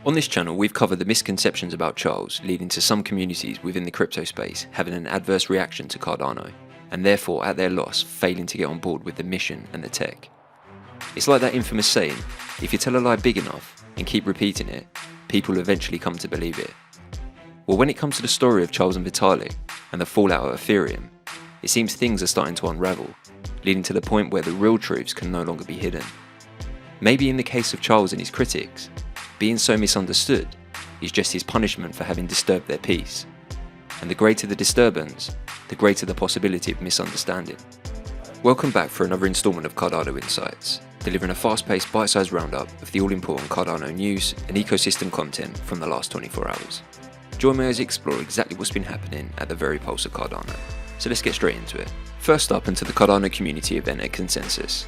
On this channel, we've covered the misconceptions about Charles leading to some communities within the crypto space having an adverse reaction to Cardano, and therefore at their loss failing to get on board with the mission and the tech. It's like that infamous saying, if you tell a lie big enough and keep repeating it, people will eventually come to believe it. Well, when it comes to the story of Charles and Vitalik and the fallout of Ethereum, it seems things are starting to unravel, leading to the point where the real truths can no longer be hidden. Maybe in the case of Charles and his critics, being so misunderstood is just his punishment for having disturbed their peace. And the greater the disturbance, the greater the possibility of misunderstanding. Welcome back for another instalment of Cardano Insights, delivering a fast-paced, bite-sized roundup of the all-important Cardano news and ecosystem content from the last 24 hours. Join me as I explore exactly what's been happening at the very pulse of Cardano. So let's get straight into it. First up, into the Cardano community event at Consensus.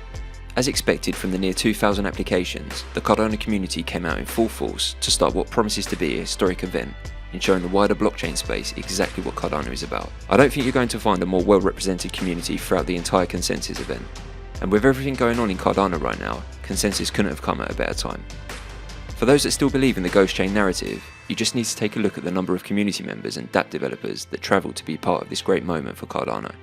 As expected from the near 2,000 applications, the Cardano community came out in full force to start what promises to be a historic event in showing the wider blockchain space exactly what Cardano is about. I don't think you're going to find a more well-represented community throughout the entire Consensus event, and with everything going on in Cardano right now, Consensus couldn't have come at a better time. For those that still believe in the ghost chain narrative, you just need to take a look at the number of community members and dApp developers that travelled to be part of this great moment for Cardano.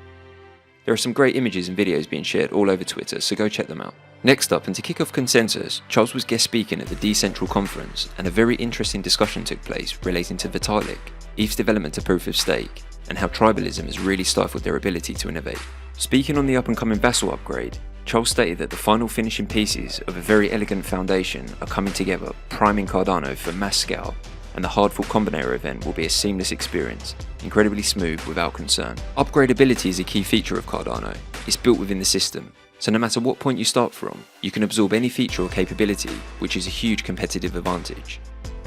There are some great images and videos being shared all over Twitter, so go check them out. Next up, and to kick off Consensus, Charles was guest speaking at the Dcentral conference, and a very interesting discussion took place relating to Vitalik, ETH's development to proof of stake, and how tribalism has really stifled their ability to innovate. Speaking on the up-and-coming Vassal upgrade, Charles stated that the final finishing pieces of a very elegant foundation are coming together, priming Cardano for mass scale, and the Hardful Combinator event will be a seamless experience, incredibly smooth without concern. Upgradability is a key feature of Cardano. It's built within the system, so no matter what point you start from, you can absorb any feature or capability, which is a huge competitive advantage.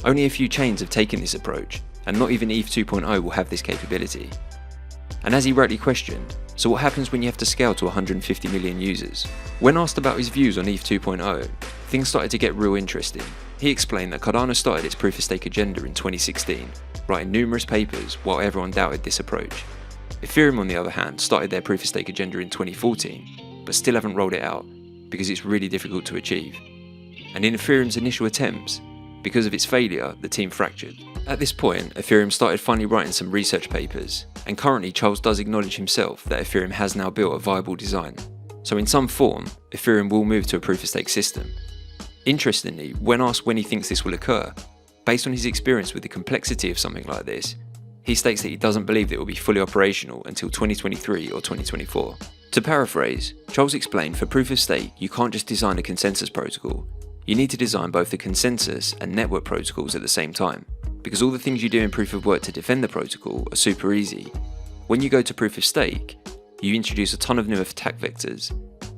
Only a few chains have taken this approach, and not even ETH 2.0 will have this capability. And as he rightly questioned, so what happens when you have to scale to 150 million users? When asked about his views on ETH 2.0, things started to get real interesting. He explained that Cardano started its proof of stake agenda in 2016, writing numerous papers while everyone doubted this approach. Ethereum, on the other hand, started their proof of stake agenda in 2014, but still haven't rolled it out because it's really difficult to achieve. And in Ethereum's initial attempts, because of its failure, the team fractured. At this point, Ethereum started finally writing some research papers, and currently Charles does acknowledge himself that Ethereum has now built a viable design. So in some form, Ethereum will move to a proof of stake system. Interestingly, when asked when he thinks this will occur, based on his experience with the complexity of something like this, he states that he doesn't believe that it will be fully operational until 2023 or 2024. To paraphrase, Charles explained, for proof of stake, you can't just design a consensus protocol. You need to design both the consensus and network protocols at the same time, because all the things you do in proof of work to defend the protocol are super easy. When you go to proof of stake, you introduce a ton of new attack vectors,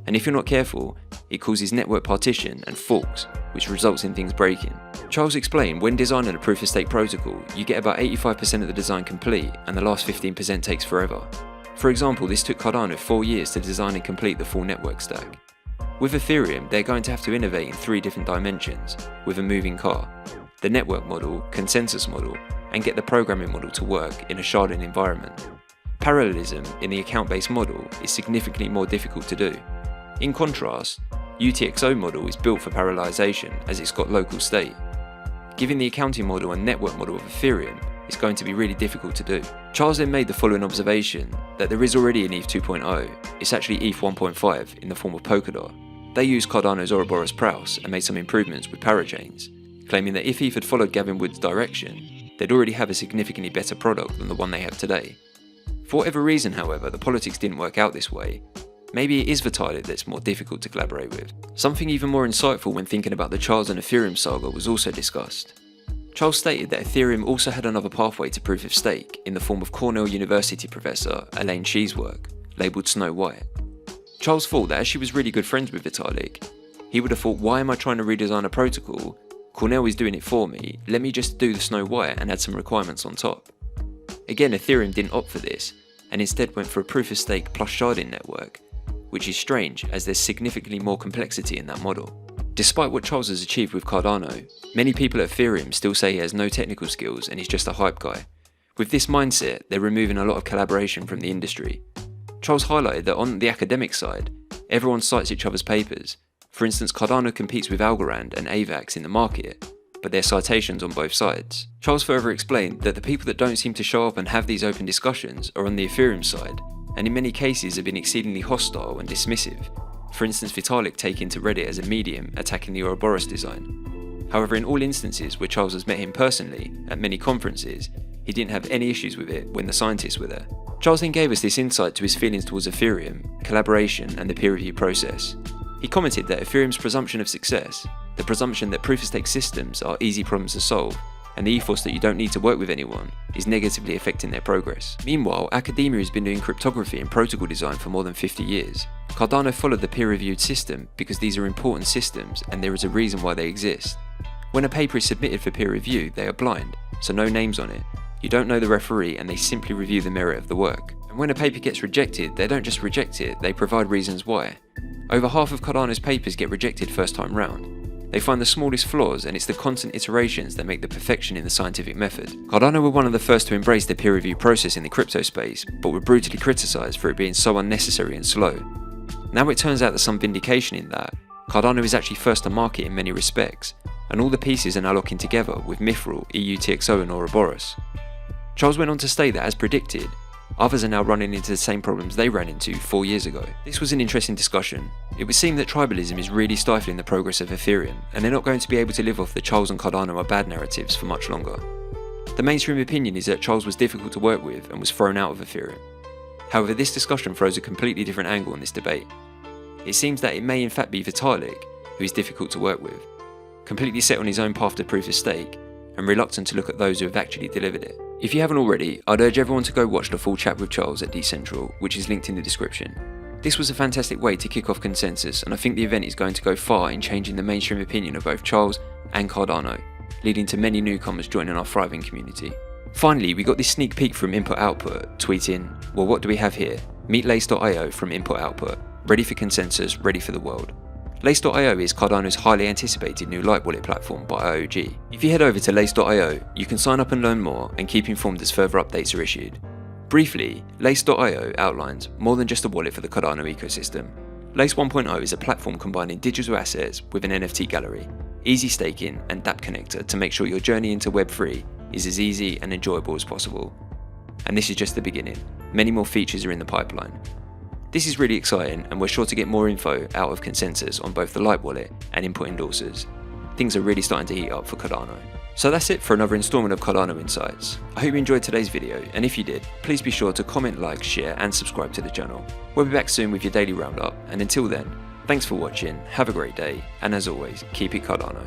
and if you're not careful, it causes network partition and forks, which results in things breaking. Charles explained, when designing a proof of stake protocol, you get about 85% of the design complete, and the last 15% takes forever. For example, this took Cardano 4 years to design and complete the full network stack. With Ethereum, they're going to have to innovate in 3 different dimensions, with a moving car: the network model, consensus model, and get the programming model to work in a sharding environment. Parallelism in the account-based model is significantly more difficult to do. In contrast, UTXO model is built for parallelization as it's got local state. Given the accounting model and network model of Ethereum, it's going to be really difficult to do. Charles then made the following observation, that there is already an ETH 2.0, it's actually ETH 1.5 in the form of Polkadot. They used Cardano's Ouroboros Praus and made some improvements with parachains, claiming that if ETH had followed Gavin Wood's direction, they'd already have a significantly better product than the one they have today. For whatever reason, however, the politics didn't work out this way. Maybe it is Vitalik that's more difficult to collaborate with. Something even more insightful when thinking about the Charles and Ethereum saga was also discussed. Charles stated that Ethereum also had another pathway to proof of stake in the form of Cornell University professor Elaine Shee's work, labelled Snow White. Charles thought that as she was really good friends with Vitalik, he would have thought, why am I trying to redesign a protocol? Cornell is doing it for me, let me just do the Snow White and add some requirements on top. Again, Ethereum didn't opt for this, and instead went for a proof of stake plus sharding network, which is strange as there's significantly more complexity in that model. Despite what Charles has achieved with Cardano, many people at Ethereum still say he has no technical skills and he's just a hype guy. With this mindset, they're removing a lot of collaboration from the industry. Charles highlighted that on the academic side, everyone cites each other's papers. For instance, Cardano competes with Algorand and AVAX in the market, but their citations on both sides. Charles further explained that the people that don't seem to show up and have these open discussions are on the Ethereum side, and in many cases have been exceedingly hostile and dismissive. For instance, Vitalik taking to Reddit as a medium attacking the Ouroboros design. However, in all instances where Charles has met him personally, at many conferences, he didn't have any issues with it when the scientists were there. Charles then gave us this insight to his feelings towards Ethereum, collaboration, and the peer review process. He commented that Ethereum's presumption of success, the presumption that proof-of-stake systems are easy problems to solve, and the ethos that you don't need to work with anyone, is negatively affecting their progress. Meanwhile, academia has been doing cryptography and protocol design for more than 50 years. Cardano followed the peer-reviewed system because these are important systems and there is a reason why they exist. When a paper is submitted for peer review, they are blind, so no names on it. You don't know the referee and they simply review the merit of the work. And when a paper gets rejected, they don't just reject it, they provide reasons why. Over half of Cardano's papers get rejected first time round. They find the smallest flaws, and it's the constant iterations that make the perfection in the scientific method. Cardano were one of the first to embrace the peer review process in the crypto space, but were brutally criticised for it being so unnecessary and slow. Now it turns out there's some vindication in that. Cardano is actually first to market in many respects, and all the pieces are now locking together with Mithril, EUTXO and Ouroboros. Charles went on to state that, as predicted, others are now running into the same problems they ran into 4 years ago. This was an interesting discussion. It would seem that tribalism is really stifling the progress of Ethereum, and they're not going to be able to live off the Charles and Cardano are bad narratives for much longer. The mainstream opinion is that Charles was difficult to work with and was thrown out of Ethereum. However, this discussion throws a completely different angle on this debate. It seems that it may in fact be Vitalik who is difficult to work with, completely set on his own path to proof of stake, and reluctant to look at those who have actually delivered it. If you haven't already, I'd urge everyone to go watch the full chat with Charles at Dcentral, which is linked in the description. This was a fantastic way to kick off Consensus, and I think the event is going to go far in changing the mainstream opinion of both Charles and Cardano, leading to many newcomers joining our thriving community. Finally, we got this sneak peek from Input Output, tweeting, "Well, what do we have here? Meet Lace.io from Input Output. Ready for Consensus, ready for the world." Lace.io is Cardano's highly anticipated new light wallet platform by IOG. If you head over to Lace.io, you can sign up and learn more and keep informed as further updates are issued. Briefly, Lace.io outlines more than just a wallet for the Cardano ecosystem. Lace 1.0 is a platform combining digital assets with an NFT gallery, easy staking and dApp connector to make sure your journey into Web3 is as easy and enjoyable as possible. And this is just the beginning. Many more features are in the pipeline. This is really exciting, and we're sure to get more info out of Consensus on both the Light Wallet and Input endorsers. Things are really starting to heat up for Cardano. So that's it for another installment of Cardano Insights. I hope you enjoyed today's video, and if you did, please be sure to comment, like, share and subscribe to the channel. We'll be back soon with your daily roundup, and until then, thanks for watching, have a great day, and as always, keep it Cardano.